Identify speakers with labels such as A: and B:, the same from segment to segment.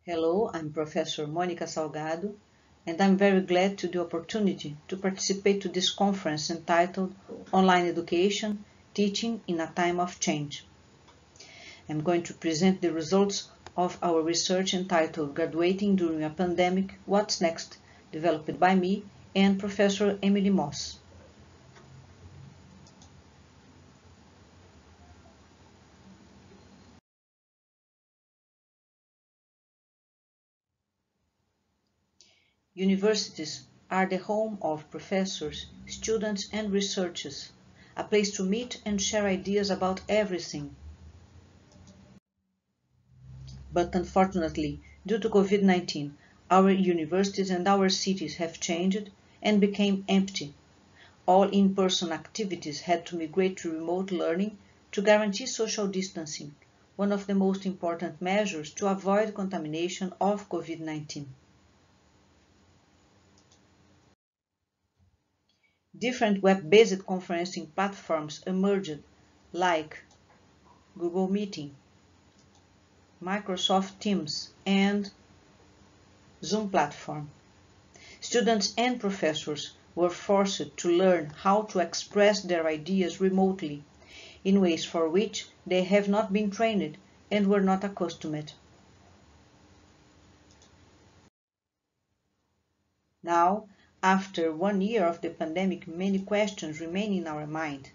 A: Hello, I'm Professor Mônica Salgado, and I'm very glad to the opportunity to participate to this conference entitled Online Education, Teaching in a Time of Change. I'm going to present the results of our research entitled Graduating During a Pandemic, What's Next?, developed by me and Professor Emily Moss. Universities are the home of professors, students, and researchers, a place to meet and share ideas about everything. But unfortunately, due to COVID-19, our universities and our cities have changed and became empty. All in-person activities had to migrate to remote learning to guarantee social distancing, one of the most important measures to avoid contamination of COVID-19. Different web-based conferencing platforms emerged, like Google Meeting, Microsoft Teams, and Zoom platform. Students and professors were forced to learn how to express their ideas remotely in ways for which they have not been trained and were not accustomed. Now, after 1 year of the pandemic, many questions remain in our mind.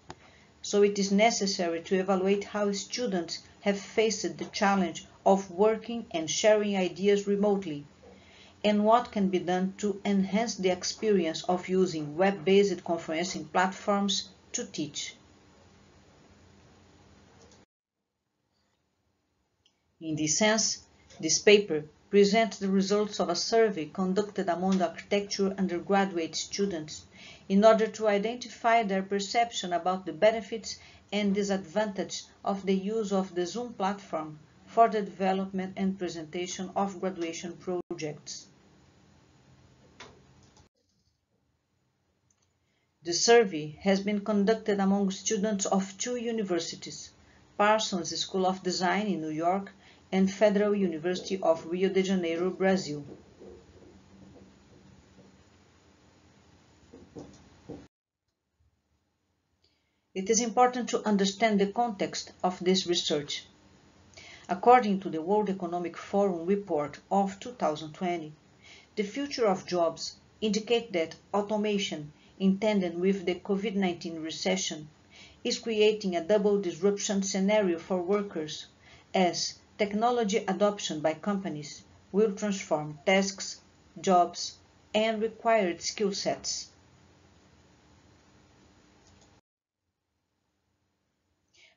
A: So it is necessary to evaluate how students have faced the challenge of working and sharing ideas remotely, and what can be done to enhance the experience of using web-based conferencing platforms to teach. In this sense, this paper presents the results of a survey conducted among architecture undergraduate students in order to identify their perception about the benefits and disadvantages of the use of the Zoom platform for the development and presentation of graduation projects. The survey has been conducted among students of two universities, Parsons School of Design in New York and Federal University of Rio de Janeiro, Brazil. It is important to understand the context of this research. According to the World Economic Forum report of 2020, the future of jobs indicate that automation, in tandem with the COVID-19 recession, is creating a double disruption scenario for workers, as technology adoption by companies will transform tasks, jobs, and required skill sets.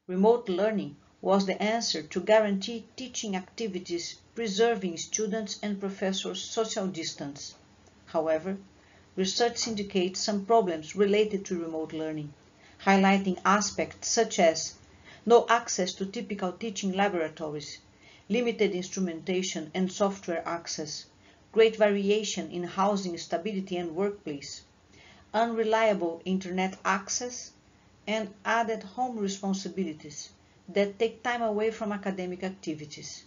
A: Remote learning was the answer to guarantee teaching activities preserving students' and professors' social distance. However, research indicates some problems related to remote learning, highlighting aspects such as no access to typical teaching laboratories, limited instrumentation and software access, great variation in housing stability and workplace, unreliable internet access, and added home responsibilities that take time away from academic activities.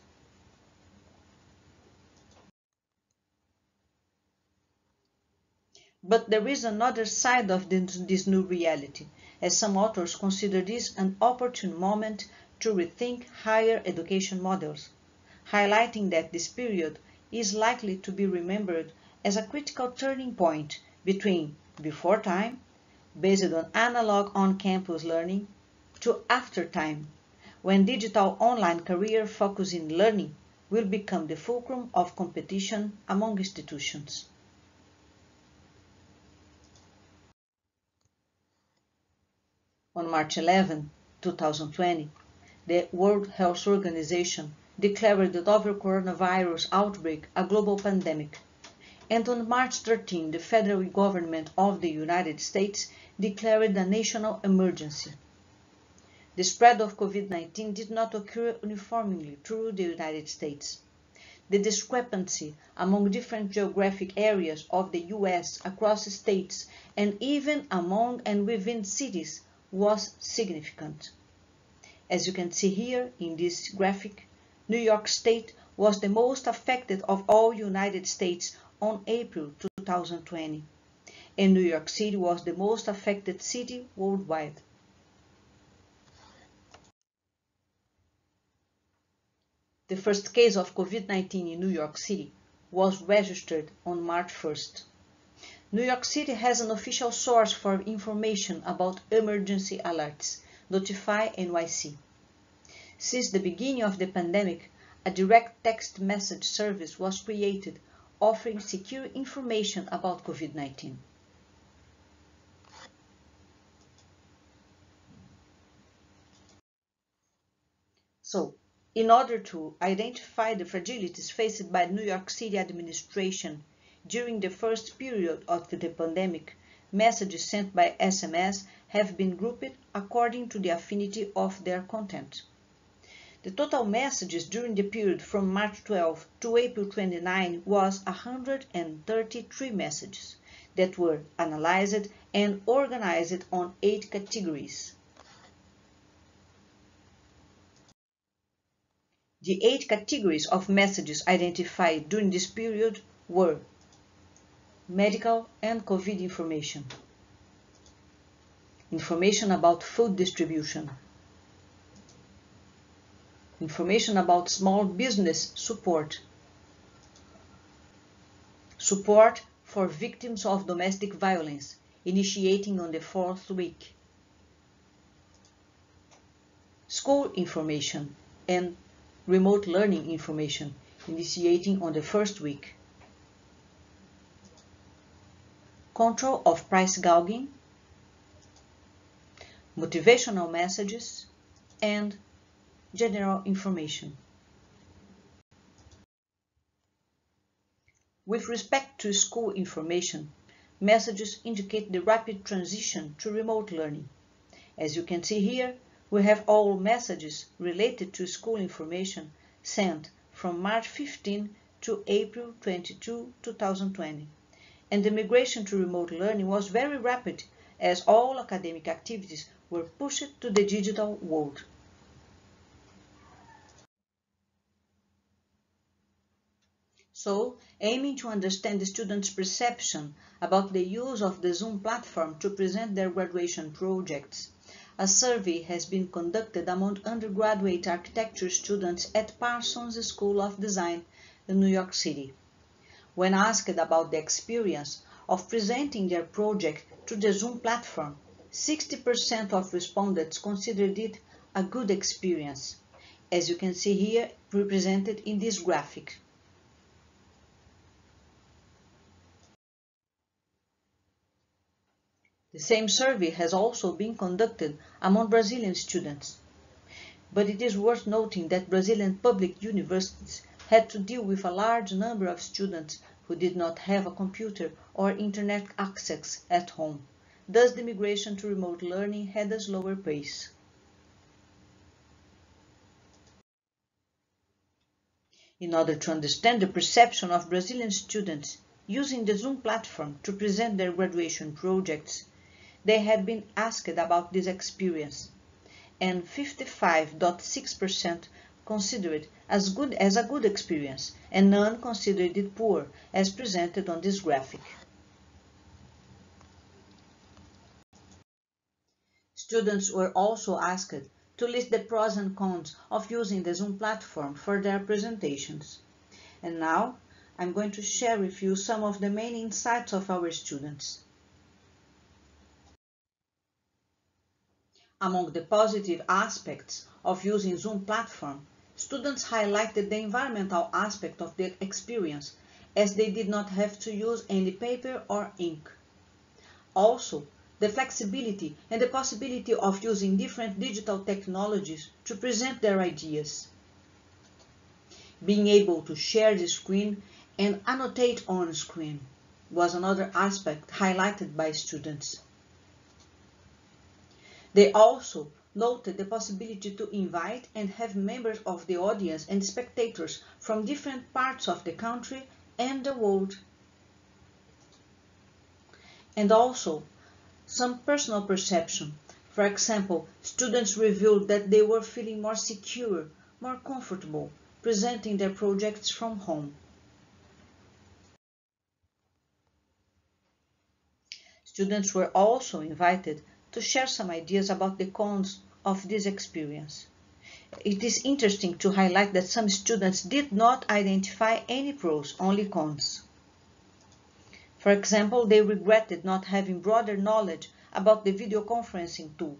A: But there is another side of this new reality, as some authors consider this an opportune moment to rethink higher education models, highlighting that this period is likely to be remembered as a critical turning point between before time, based on analog on-campus learning, to after time, when digital online career focusing learning will become the fulcrum of competition among institutions. On March 11, 2020, the World Health Organization declared the novel coronavirus outbreak a global pandemic, and on March 13, the federal government of the United States declared a national emergency. The spread of COVID-19 did not occur uniformly through the United States. The discrepancy among different geographic areas of the US across states and even among and within cities was significant. As you can see here in this graphic, New York State was the most affected of all United States on April 2020, and New York City was the most affected city worldwide. The first case of COVID-19 in New York City was registered on March 1st. New York City has an official source for information about emergency alerts, Notify NYC. Since the beginning of the pandemic, a direct text message service was created offering secure information about COVID-19. So, in order to identify the fragilities faced by New York City administration during the first period of the pandemic, messages sent by SMS have been grouped according to the affinity of their content. The total messages during the period from March 12 to April 29 was 133 messages that were analyzed and organized on 8 categories. The 8 categories of messages identified during this period were medical and COVID information, information about food distribution, information about small business support, support for victims of domestic violence, initiating on the 4th week, school information, and remote learning information, initiating on the 1st week, control of price gouging, motivational messages, and general information. With respect to school information, messages indicate the rapid transition to remote learning. As you can see here, we have all messages related to school information sent from March 15 to April 22, 2020. And the migration to remote learning was very rapid as all academic activities were pushed to the digital world. So, aiming to understand the students' perception about the use of the Zoom platform to present their graduation projects, a survey has been conducted among undergraduate architecture students at Parsons School of Design in New York City. When asked about the experience of presenting their project to the Zoom platform, 60% of respondents considered it a good experience, as you can see here represented in this graphic. The same survey has also been conducted among Brazilian students. But it is worth noting that Brazilian public universities had to deal with a large number of students who did not have a computer or internet access at home. Thus, the migration to remote learning had a slower pace. In order to understand the perception of Brazilian students using the Zoom platform to present their graduation projects, they had been asked about this experience, and 55.6% considered it as a good experience, and none considered it poor, as presented on this graphic. Students were also asked to list the pros and cons of using the Zoom platform for their presentations. And now, I'm going to share with you some of the main insights of our students. Among the positive aspects of using Zoom platform, students highlighted the environmental aspect of the experience, as they did not have to use any paper or ink. Also, the flexibility and the possibility of using different digital technologies to present their ideas. Being able to share the screen and annotate on screen was another aspect highlighted by students. They also noted the possibility to invite and have members of the audience and spectators from different parts of the country and the world. And also, some personal perception. For example, students revealed that they were feeling more secure, more comfortable, presenting their projects from home. Students were also invited to share some ideas about the cons of this experience. It is interesting to highlight that some students did not identify any pros, only cons. For example, they regretted not having broader knowledge about the video conferencing tool.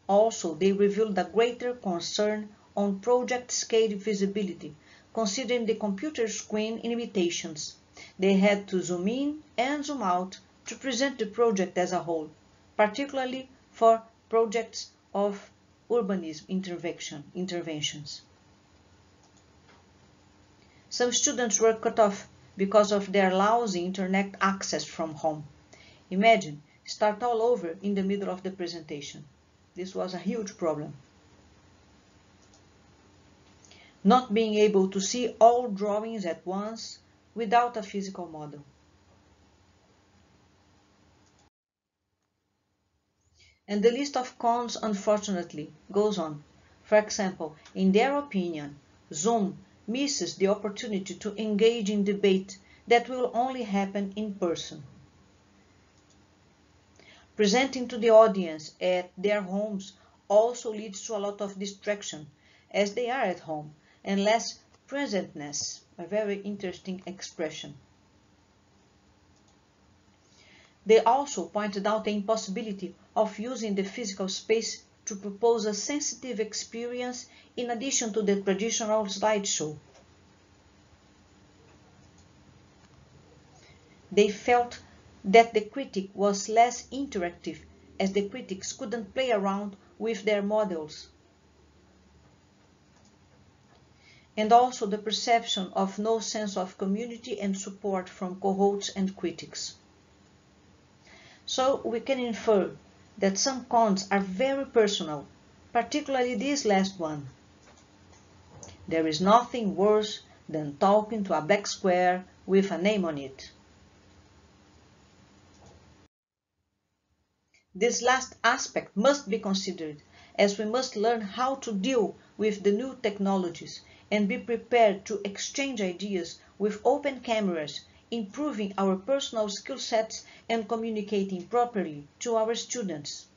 A: Also, they revealed a greater concern on project scale visibility, considering the computer screen limitations. They had to zoom in and zoom out to present the project as a whole, particularly for projects of urbanism interventions. Some students were cut off because of their lousy internet access from home. Imagine, start all over in the middle of the presentation. This was a huge problem. Not being able to see all drawings at once without a physical model. And the list of cons, unfortunately, goes on. For example, in their opinion, Zoom misses the opportunity to engage in debate that will only happen in person. Presenting to the audience at their homes also leads to a lot of distraction, as they are at home, and less presentness, a very interesting expression. They also pointed out the impossibility of using the physical space to propose a sensitive experience in addition to the traditional slideshow. They felt that the critique was less interactive, as the critics couldn't play around with their models. And also the perception of no sense of community and support from cohorts and critics. So we can infer that some cons are very personal, particularly this last one. There is nothing worse than talking to a black square with a name on it. This last aspect must be considered, as we must learn how to deal with the new technologies and be prepared to exchange ideas with open cameras, improving our personal skill sets and communicating properly to our students.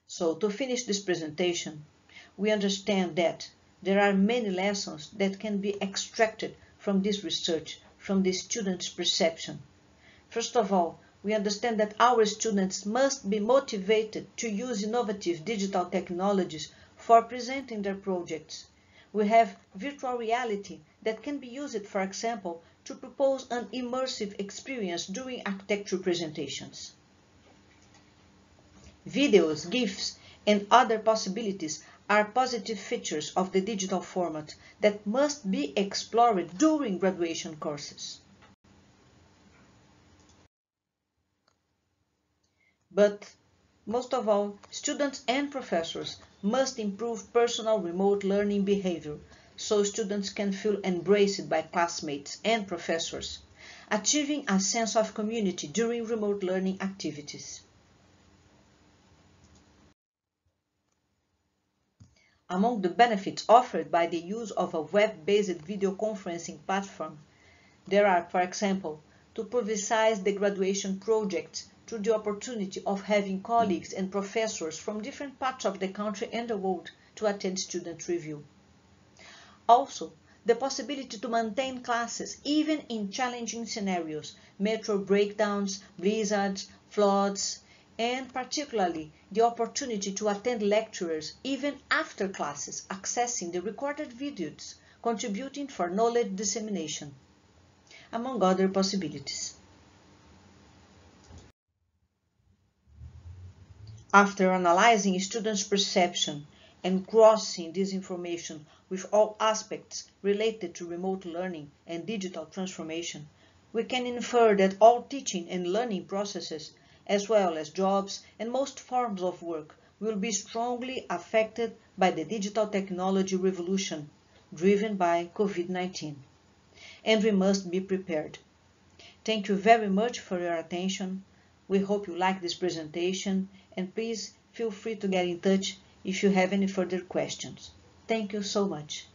A: So, to finish this presentation, we understand that there are many lessons that can be extracted from this research, from the students' perception. First of all, we understand that our students must be motivated to use innovative digital technologies for presenting their projects. We have virtual reality that can be used, for example, to propose an immersive experience during architecture presentations. Videos, GIFs, and other possibilities are positive features of the digital format that must be explored during graduation courses. But most of all, students and professors must improve personal remote learning behavior so students can feel embraced by classmates and professors, achieving a sense of community during remote learning activities. Among the benefits offered by the use of a web-based video conferencing platform, there are, for example, to publicize the graduation projects through the opportunity of having colleagues and professors from different parts of the country and the world to attend student review. Also, the possibility to maintain classes even in challenging scenarios, metro breakdowns, blizzards, floods, and particularly the opportunity to attend lectures even after classes, accessing the recorded videos, contributing for knowledge dissemination, among other possibilities. After analyzing students' perception and crossing this information with all aspects related to remote learning and digital transformation, we can infer that all teaching and learning processes, as well as jobs and most forms of work, will be strongly affected by the digital technology revolution driven by COVID-19. And we must be prepared. Thank you very much for your attention. We hope you like this presentation, and please feel free to get in touch if you have any further questions. Thank you so much.